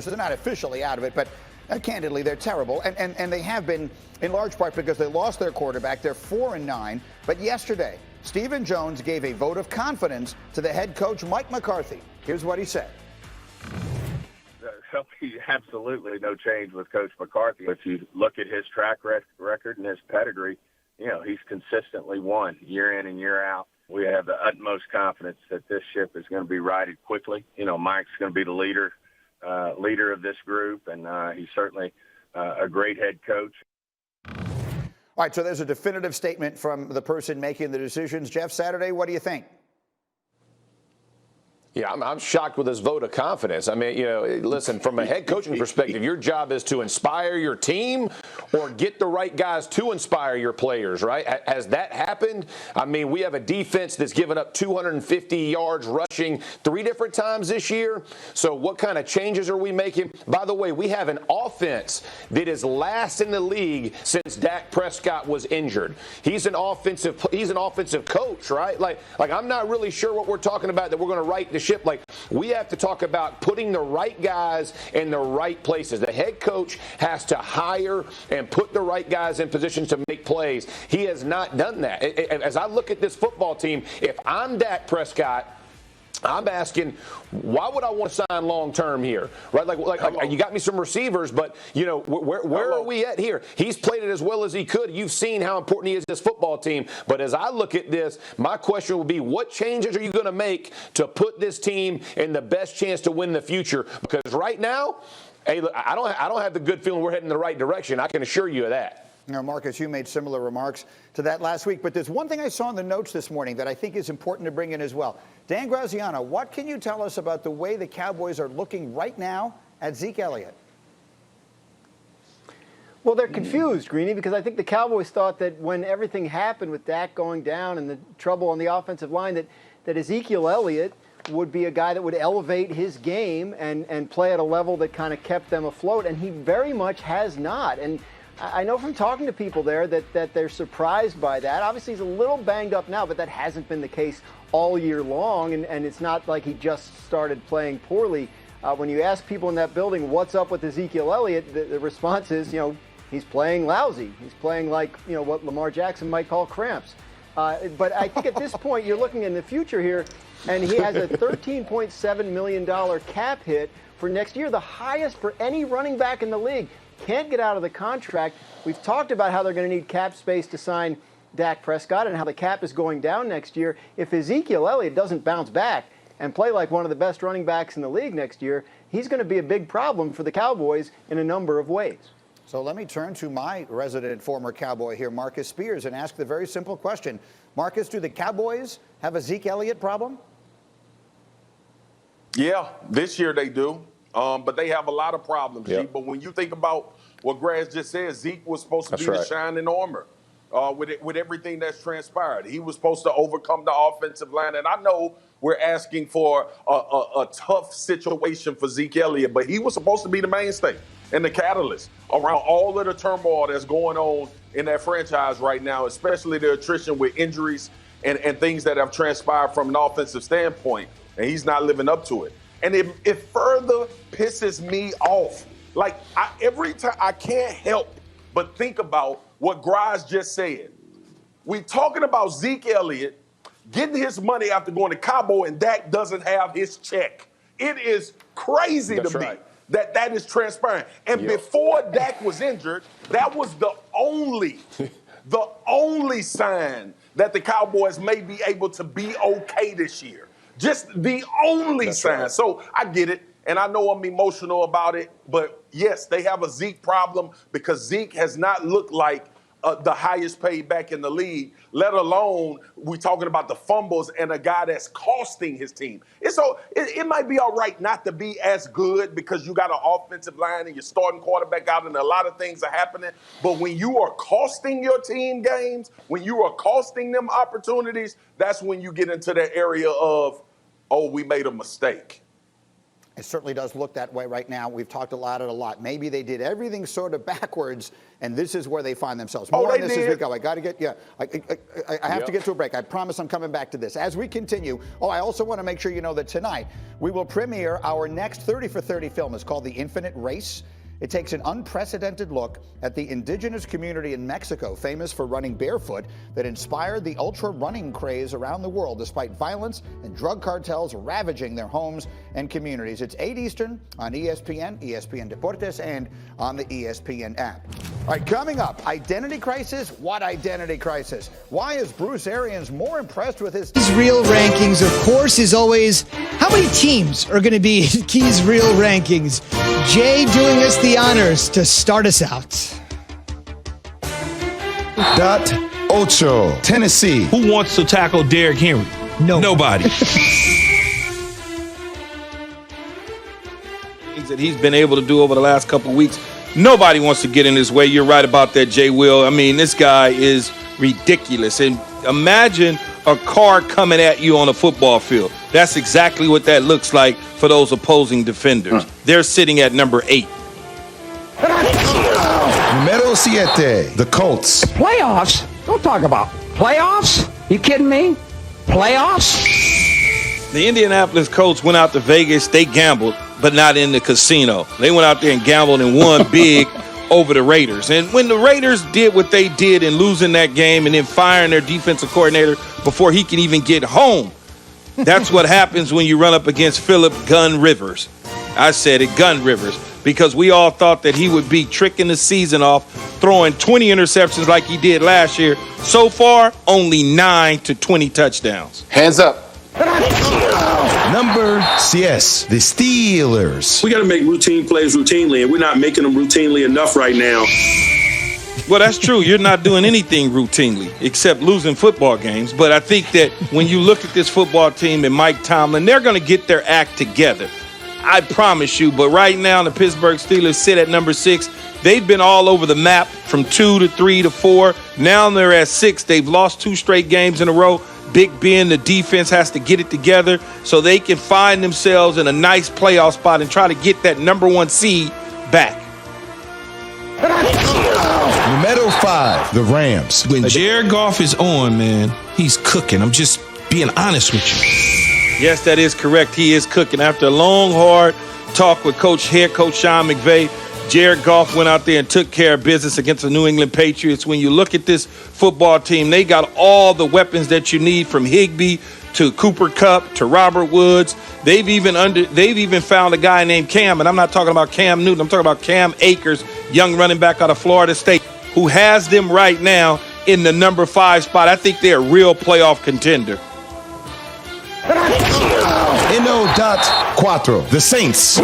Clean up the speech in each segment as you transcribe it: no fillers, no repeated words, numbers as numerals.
So they're not officially out of it, but candidly, they're terrible. And they have been in large part because they lost their quarterback. They're 4-9. But yesterday, Stephen Jones gave a vote of confidence to the head coach, Mike McCarthy. Here's what he said. There'll be absolutely no change with Coach McCarthy. If you look at his track record and his pedigree, you know, he's consistently won year in and year out. We have the utmost confidence that this ship is going to be righted quickly. You know, Mike's going to be the leader of this group, and he's certainly a great head coach. All right, so there's a definitive statement from the person making the decisions. Jeff, Saturday, what do you think? Yeah, I'm shocked with this vote of confidence. I mean, you know, listen, from a head coaching perspective, your job is to inspire your team or get the right guys to inspire your players, right? Has that happened? I mean, we have a defense that's given up 250 yards rushing 3 different times this year. So what kind of changes are we making? By the way, we have an offense that is last in the league since Dak Prescott was injured. He's an offensive coach, right? Like I'm not really sure what we're talking about that we're going to right the ship. Like, we have to talk about putting the right guys in the right places. The head coach has to hire and put the right guys in positions to make plays. He has not done that. As I look at this football team, if I'm Dak Prescott, I'm asking, why would I want to sign long term here, right? Like you got me some receivers, but you know where are we at here? He's played it as well as he could. You've seen how important he is to this football team. But as I look at this, my question would be, what changes are you going to make to put this team in the best chance to win the future? Because right now, hey, look, I don't have the good feeling we're heading in the right direction. I can assure you of that. Now, Marcus, you made similar remarks to that last week, but there's one thing I saw in the notes this morning that I think is important to bring in as well. Dan Graziano, what can you tell us about the way the Cowboys are looking right now at Zeke Elliott? Well, they're confused, Greeny, because I think the Cowboys thought that when everything happened with Dak going down and the trouble on the offensive line, that Ezekiel Elliott would be a guy that would elevate his game and play at a level that kind of kept them afloat, and he very much has not. And I know from talking to people there that they're surprised by that. Obviously, he's a little banged up now, but that hasn't been the case all year long, and it's not like he just started playing poorly. When you ask people in that building what's up with Ezekiel Elliott, the response is, you know, he's playing lousy. He's playing like, you know, what Lamar Jackson might call cramps. But I think at this point, you're looking in the future here, and he has a $13.7 million cap hit for next year, the highest for any running back in the league. Can't get out of the contract. We've talked about how they're going to need cap space to sign Dak Prescott and how the cap is going down next year. If Ezekiel Elliott doesn't bounce back and play like one of the best running backs in the league next year, he's going to be a big problem for the Cowboys in a number of ways. So let me turn to my resident former Cowboy here, Marcus Spears, and ask the very simple question. Marcus, do the Cowboys have a Zeke Elliott problem? Yeah, this year they do. But they have a lot of problems, yep. G. But when you think about what Graz just said, Zeke was supposed to be the shining armor with everything that's transpired. He was supposed to overcome the offensive line. And I know we're asking for a tough situation for Zeke Elliott, but he was supposed to be the mainstay and the catalyst around all of the turmoil that's going on in that franchise right now, especially the attrition with injuries and things that have transpired from an offensive standpoint. And he's not living up to it. And it further pisses me off. Like, every time I can't help but think about what Graz just said. We're talking about Zeke Elliott getting his money after going to Cabo, and Dak doesn't have his check. It is crazy to me that is transpiring. And before Dak was injured, that was the only sign that the Cowboys may be able to be okay this year. Just the only sign. Right. So I get it, and I know I'm emotional about it, but yes, they have a Zeke problem because Zeke has not looked like the highest paid back in the league, let alone we're talking about the fumbles and a guy that's costing his team. It might be all right not to be as good because you got an offensive line and you're starting quarterback out and a lot of things are happening. But when you are costing your team games, when you are costing them opportunities, that's when you get into that area of, oh, we made a mistake. It certainly does look that way right now. We've talked about it a lot. Maybe they did everything sort of backwards, and this is where they find themselves. More on this as we go. I got to get, I have to get to a break. I promise I'm coming back to this. As we continue, I also want to make sure you know that tonight we will premiere our next 30 for 30 film. It's called The Infinite Race. It takes an unprecedented look at the indigenous community in Mexico, famous for running barefoot, that inspired the ultra running craze around the world despite violence and drug cartels ravaging their homes and communities. It's 8 Eastern on ESPN, ESPN Deportes, and on the ESPN app. All right, coming up, identity crisis? What identity crisis? Why is Bruce Arians more impressed with his real rankings, of course, is always how many teams are going to be in Key's real rankings. Jay doing us the honors to start us out. Dot Ocho, Tennessee. Who wants to tackle Derrick Henry? No. Nobody. Things that he's been able to do over the last couple of weeks. Nobody wants to get in his way. You're right about that, Jay Will. I mean, this guy is ridiculous. And imagine a car coming at you on a football field. That's exactly what that looks like for those opposing defenders. They're sitting at number 8. Numero 7, the Colts. Playoffs? Don't talk about playoffs. You kidding me? Playoffs? The Indianapolis Colts went out to Vegas. They gambled, but not in the casino. They went out there and gambled and won big over the Raiders. And when the Raiders did what they did in losing that game and then firing their defensive coordinator before he can even get home, that's what happens when you run up against Philip Gun Rivers. I said it, Gun Rivers, because we all thought that he would be tricking the season off, throwing 20 interceptions like he did last year. So far, only 9 to 20 touchdowns. Hands up. Number 6, the Steelers. We got to make routine plays routinely, and we're not making them routinely enough right now. Well, that's true. You're not doing anything routinely except losing football games. But I think that when you look at this football team and Mike Tomlin, they're going to get their act together. I promise you. But right now, the Pittsburgh Steelers sit at number 6. They've been all over the map from 2 to 3 to 4. Now they're at 6. They've lost 2 straight games in a row. Big Ben, the defense has to get it together so they can find themselves in a nice playoff spot and try to get that number 1 seed back. Numero 5, the Rams. When Jared Goff is on, man, he's cooking. I'm just being honest with you. Yes, that is correct. He is cooking. After a long, hard talk with head coach Sean McVay, Jared Goff went out there and took care of business against the New England Patriots. When you look at this football team, they got all the weapons that you need, from Higbee to Cooper Kupp to Robert Woods. They've even found a guy named Cam, and I'm not talking about Cam Newton. I'm talking about Cam Akers, young running back out of Florida State, who has them right now in the number 5 spot. I think they're a real playoff contender. Eno.4, the Saints.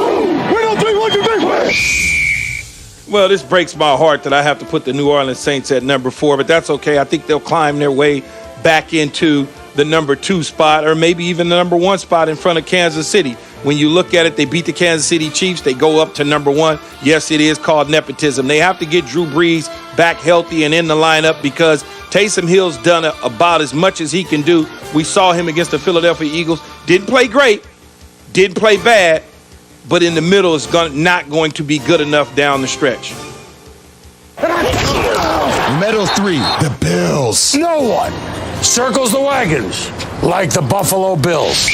Well, this breaks my heart that I have to put the New Orleans Saints at number 4, but that's okay. I think they'll climb their way back into the number 2 spot, or maybe even the number 1 spot in front of Kansas City. When you look at it, they beat the Kansas City Chiefs. They go up to number 1. Yes, it is called nepotism. They have to get Drew Brees back healthy and in the lineup, because Taysom Hill's done about as much as he can do. We saw him against the Philadelphia Eagles. Didn't play great, didn't play bad, but in the middle is not going to be good enough down the stretch. Numero 3, the Bills. No one circles the wagons like the Buffalo Bills.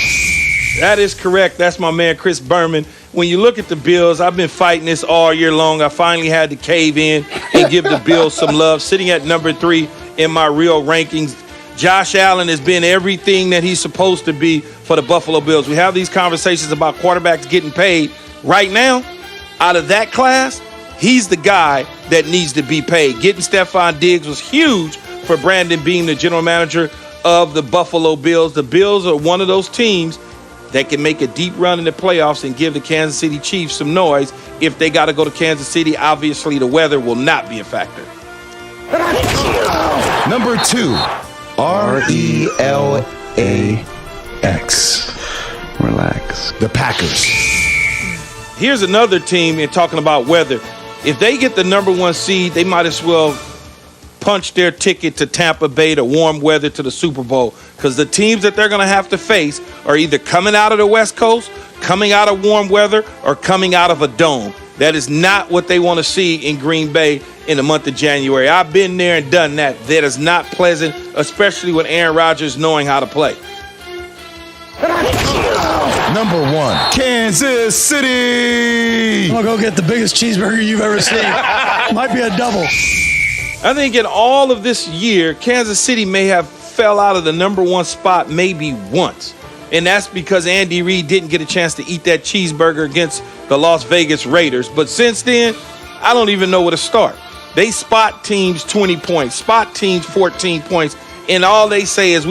That is correct. That's my man, Chris Berman. When you look at the Bills, I've been fighting this all year long. I finally had to cave in and give the Bills some love. Sitting at number 3 in my real rankings, Josh Allen has been everything that he's supposed to be for the Buffalo Bills. We have these conversations about quarterbacks getting paid. Right now, out of that class, he's the guy that needs to be paid. Getting Stephon Diggs was huge for Brandon Beane, the general manager of the Buffalo Bills. The Bills are one of those teams that can make a deep run in the playoffs and give the Kansas City Chiefs some noise. If they got to go to Kansas City, obviously the weather will not be a factor. Number 2, RELAX. Relax. The Packers. Here's another team, in talking about weather. If they get the number 1 seed, they might as well punch their ticket to Tampa Bay to warm weather to the Super Bowl, because the teams that they're going to have to face are either coming out of the West Coast, coming out of warm weather or coming out of a dome. That is not what they want to see in Green Bay in the month of January. I've been there and done that. That is not pleasant, especially with Aaron Rodgers knowing how to play. Number 1, Kansas City. I'm going to go get the biggest cheeseburger you've ever seen. Might be a double. I think in all of this year, Kansas City may have fell out of the number 1 spot maybe once. And that's because Andy Reid didn't get a chance to eat that cheeseburger against the Las Vegas Raiders. But since then, I don't even know where to start. They spot teams 20 points, spot teams 14 points, and all they say is